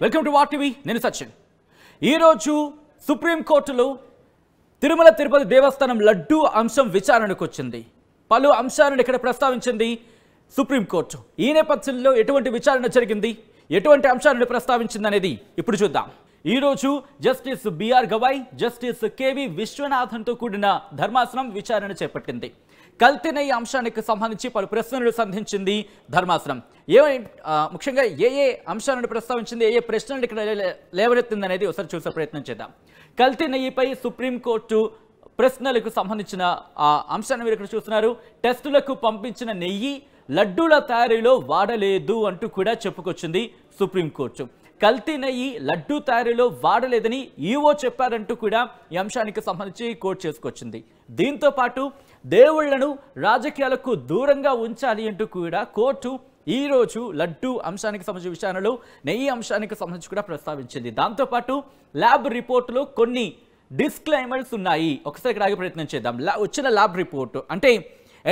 Welcome to what TV. నేను సచిన్. ఈరోజు సుప్రీంకోర్టులో తిరుమల తిరుపతి దేవస్థానం లడ్డూ అంశం విచారణకు వచ్చింది. పలు అంశాలను ఇక్కడ ప్రస్తావించింది సుప్రీంకోర్టు. ఈ నేపథ్యంలో ఎటువంటి విచారణ జరిగింది, ఎటువంటి అంశాలను ప్రస్తావించింది అనేది ఇప్పుడు చూద్దాం. ఈరోజు justice B R Gavai, justice K V విశ్వనాథన్తో కూడిన ధర్మాసనం విచారణ చేపట్టింది. కల్తీ నెయ్యి అంశానికి సంబంధించి పలు ప్రశ్నలు సంధించింది ధర్మాసనం. ముఖ్యంగా ఏ అంశాలను ప్రస్తావించింది, ఏ ప్రశ్నలు ఇక్కడ లేవనెత్తింది అనేది ఒకసారి చూసే ప్రయత్నం చేద్దాం. కల్తీ నెయ్యిపై సుప్రీంకోర్టు ప్రశ్నలకు సంబంధించిన అంశాన్ని మీరు ఇక్కడ చూస్తున్నారు. టెస్టులకు పంపించిన నెయ్యి లడ్డూల తయారీలో వాడలేదు అంటూ కూడా చెప్పుకొచ్చింది సుప్రీంకోర్టు. కల్తీ నెయ్యి లడ్డూ తయారీలో వాడలేదని ఈవో చెప్పారంటూ కూడా ఈ అంశానికి సంబంధించి కోర్టు చేసుకొచ్చింది. దీంతో పాటు దేవుళ్లను రాజకీయాలకు దూరంగా ఉంచాలి అంటూ కూడా కోర్టు ఈరోజు లడ్డూ అంశానికి సంబంధించిన విషయాలలో నెయ్యి అంశానికి సంబంధించి కూడా ప్రస్తావించింది. దాంతోపాటు ల్యాబ్ రిపోర్టులో కొన్ని డిస్క్లైమర్స్ ఉన్నాయి. ఒకసారి ఇక్కడ ఆగే ప్రయత్నం చేద్దాం. వచ్చిన ల్యాబ్ రిపోర్టు అంటే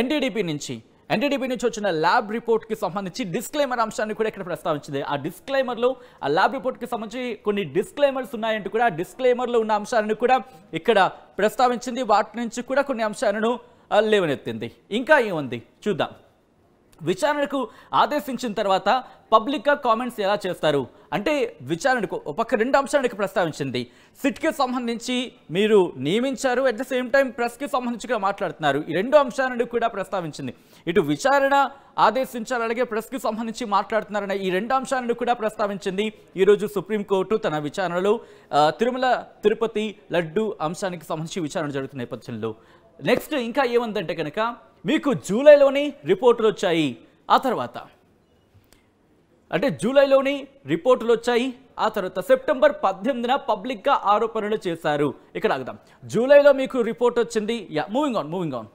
ఎన్డీడీపీ నుంచి వచ్చిన ల్యాబ్ రిపోర్ట్కి సంబంధించి డిస్క్లైమర్ అంశాన్ని కూడా ఇక్కడ ప్రస్తావించింది. ఆ డిస్క్లైమర్లో ఆ ల్యాబ్ రిపోర్ట్కి సంబంధించి కొన్ని డిస్క్లైమర్స్ ఉన్నాయంటూ కూడా డిస్క్లైమర్లో ఉన్న అంశాలను కూడా ఇక్కడ ప్రస్తావించింది. వాటి నుంచి కూడా కొన్ని అంశాలను లేవనెత్తింది. ఇంకా ఏముంది చూద్దాం. విచారణకు ఆదేశించిన తర్వాత పబ్లిక్గా కామెంట్స్ ఎలా చేస్తారు అంటే విచారణకు ఒక రెండు అంశాలకు ప్రస్తావించింది. సిట్కి సంబంధించి మీరు నియమించారు, అట్ ద సేమ్ టైం ప్రెస్కి సంబంధించి కూడా మాట్లాడుతున్నారు. ఈ రెండు అంశాలను కూడా ప్రస్తావించింది. ఇటు విచారణ ఆదేశించారు, అలాగే ప్రెస్కి సంబంధించి మాట్లాడుతున్నారన్న ఈ రెండు అంశాలను కూడా ప్రస్తావించింది. ఈరోజు సుప్రీంకోర్టు తన విచారణలో తిరుమల తిరుపతి లడ్డు అంశానికి సంబంధించి విచారణ జరుగుతున్న నేపథ్యంలో నెక్స్ట్ ఇంకా ఏముందంటే కనుక మీకు జూలైలోని రిపోర్టులు వచ్చాయి. ఆ తర్వాత అంటే జూలైలోని రిపోర్టులు వచ్చాయి. ఆ తర్వాత సెప్టెంబర్ 18న పబ్లిక్గా ఆరోపణలు చేశారు. ఇక్కడ ఆగుదాం. జూలైలో మీకు రిపోర్ట్ వచ్చింది. Moving on.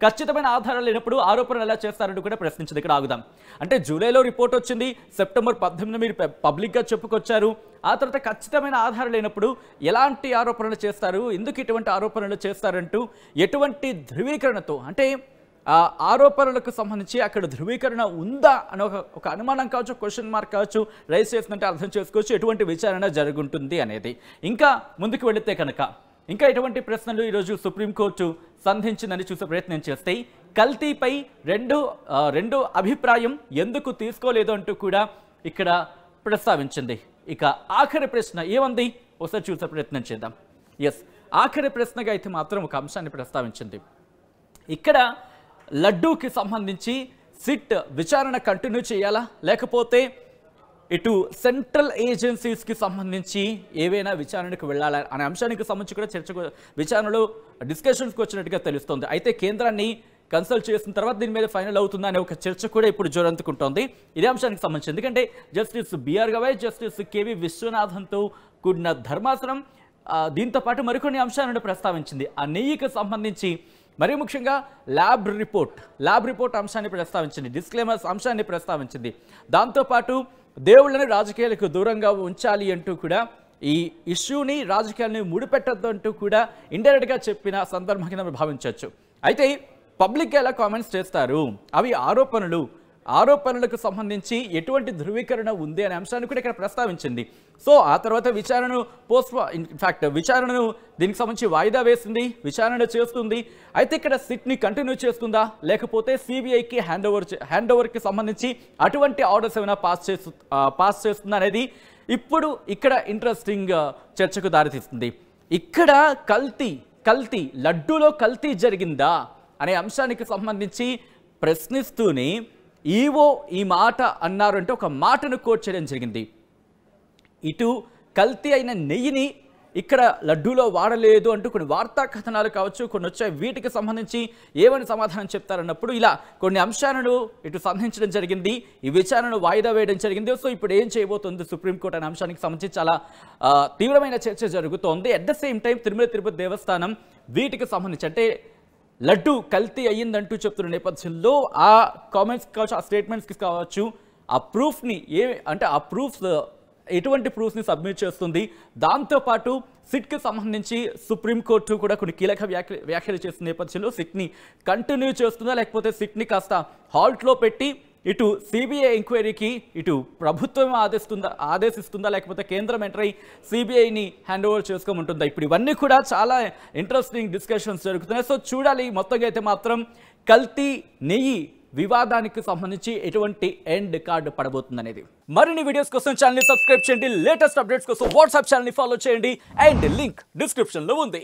ఖచ్చితమైన ఆధారాలు లేనప్పుడు ఆరోపణలు ఎలా చేస్తారంటూ కూడా ప్రశ్నించింది. ఇక్కడ ఆగుదాం. అంటే జూలైలో రిపోర్ట్ వచ్చింది, సెప్టెంబర్ 18న మీరు పబ్లిక్గా చెప్పుకొచ్చారు. ఆ తర్వాత ఖచ్చితమైన ఆధారాలు లేనప్పుడు ఎలాంటి ఆరోపణలు చేస్తారు, ఎందుకు ఇటువంటి ఆరోపణలు చేస్తారంటూ ఎటువంటి ధృవీకరణతో అంటే ఆరోపణలకు సంబంధించి అక్కడ ధృవీకరణ ఉందా అని ఒక అనుమానం కావచ్చు, క్వశ్చన్ మార్క్ కావచ్చు రైజ్ చేస్తుంటే అర్థం చేసుకోవచ్చు ఎటువంటి విచారణ జరుగుతుంది అనేది. ఇంకా ముందుకు వెళితే కనుక ఇంకా ఎటువంటి ప్రశ్నలు ఈరోజు సుప్రీంకోర్టు సంధించిందని చూసే ప్రయత్నం చేస్తే కల్తీపై రెండు అభిప్రాయం ఎందుకు తీసుకోలేదు అంటూ కూడా ఇక్కడ ప్రస్తావించింది. ఇక ఆఖరి ప్రశ్న ఏముంది ఒకసారి చూసే ప్రయత్నం చేద్దాం. ఆఖరి ప్రశ్నగా అయితే మాత్రం ఒక అంశాన్ని ప్రస్తావించింది. ఇక్కడ లడ్డూకి సంబంధించి సిట్ విచారణ కంటిన్యూ చేయాలా, లేకపోతే ఇటు సెంట్రల్ ఏజెన్సీస్కి సంబంధించి ఏవైనా విచారణకు వెళ్ళాలా అనే అంశానికి సంబంధించి కూడా విచారణలో డిస్కషన్స్కి వచ్చినట్టుగా తెలుస్తోంది. అయితే కేంద్రాన్ని కన్సల్ట్ చేసిన తర్వాత దీని మీద ఫైనల్ అవుతుందా అనే ఒక చర్చ కూడా ఇప్పుడు జోరందుకుంటోంది ఇదే అంశానికి సంబంధించి. ఎందుకంటే justice B R Gavai, justice K V విశ్వనాథన్తో కూడిన ధర్మాసనం దీంతో పాటు మరికొన్ని అంశాలను ప్రస్తావించింది. ఆ నెయ్యికి సంబంధించి మరీ ముఖ్యంగా ల్యాబ్ రిపోర్ట్ అంశాన్ని ప్రస్తావించింది, డిస్క్లైమర్స్ అంశాన్ని ప్రస్తావించింది. దాంతోపాటు దేవుళ్ళని రాజకీయాలకు దూరంగా ఉంచాలి అంటూ కూడా ఈ ఇష్యూని రాజకీయాలని ముడిపెట్టద్దు అంటూ కూడా ఇండైరెక్ట్గా చెప్పిన సందర్భంగా మనం భావించవచ్చు. అయితే పబ్లిక్గా ఎలా కామెంట్స్ చేస్తారు, అవి ఆరోపణలకు సంబంధించి ఎటువంటి ధృవీకరణ ఉంది అనే అంశాన్ని కూడా ఇక్కడ ప్రస్తావించింది. సో ఆ తర్వాత విచారణను దీనికి సంబంధించి వాయిదా వేసింది, విచారణ చేస్తుంది. అయితే ఇక్కడ సిట్ని కంటిన్యూ చేస్తుందా, లేకపోతే సిబిఐకి హ్యాండ్ ఓవర్కి సంబంధించి అటువంటి ఆర్డర్స్ ఏమైనా పాస్ చేస్తుందా అనేది ఇప్పుడు ఇక్కడ ఇంట్రెస్టింగ్ చర్చకు దారితీస్తుంది. ఇక్కడ కల్తీ లడ్డూలో కల్తీ జరిగిందా అనే అంశానికి సంబంధించి ప్రశ్నిస్తూనే ఈవో ఈ మాట అన్నారు అంటే ఒక మాటను కోట్ చేయడం జరిగింది. ఇటు కల్తీ అయిన నెయ్యిని ఇక్కడ లడ్డూలో వాడలేదు అంటూ కొన్ని వార్తా కథనాలు కావచ్చు కొన్ని వచ్చాయి. వీటికి సంబంధించి ఏమని సమాధానం చెప్తారన్నప్పుడు ఇలా కొన్ని అంశాలను ఇటు సంధించడం జరిగింది, ఈ విచారణను వాయిదా వేయడం జరిగింది. సో ఇప్పుడు ఏం చేయబోతుంది సుప్రీంకోర్టు అనే అంశానికి సంబంధించి చాలా తీవ్రమైన చర్చ జరుగుతోంది. At the same time Tirumala Tirupati దేవస్థానం వీటికి సంబంధించి అంటే లడ్డు కల్తీ అయ్యిందంటూ చెప్తున్న నేపథ్యంలో ఆ కామెంట్స్ కావచ్చు, ఆ స్టేట్మెంట్స్కి కావచ్చు, ఆ ప్రూఫ్ని ఎటువంటి ప్రూఫ్ని సబ్మిట్ చేస్తుంది. దాంతోపాటు సిట్కి సంబంధించి సుప్రీంకోర్టు కూడా కొన్ని కీలక వ్యాఖ్యలు చేస్తున్న నేపథ్యంలో సిట్ని కంటిన్యూ చేస్తుందా, లేకపోతే సిట్ని కాస్త హాల్ట్లో పెట్టి ఇటు సిబిఐ ఎంక్వైరీకి ఇటు ప్రభుత్వం ఆదేశిస్తుందా లేకపోతే కేంద్రం ఎంటర్ అయి సిబిఐని హ్యాండ్ ఓవర్ చేసుకోమంటుందా? ఇప్పుడు ఇవన్నీ కూడా చాలా ఇంట్రెస్టింగ్ డిస్కషన్స్ జరుగుతున్నాయి. సో చూడాలి మొత్తంగా అయితే మాత్రం కల్తీ నెయ్యి వివాదానికి సంబంధించి ఎటువంటి ఎండ్ కార్డు పడబోతుంది అనేది. మరిన్ని వీడియోస్ కోసం ఛానల్ ని సబ్స్క్రైబ్ చేయండి. లేటెస్ట్ అప్డేట్స్ కోసం వాట్సాప్ ఛానల్ ని ఫాలో చేయండి. అండ్ లింక్ డిస్క్రిప్షన్ లో ఉంది.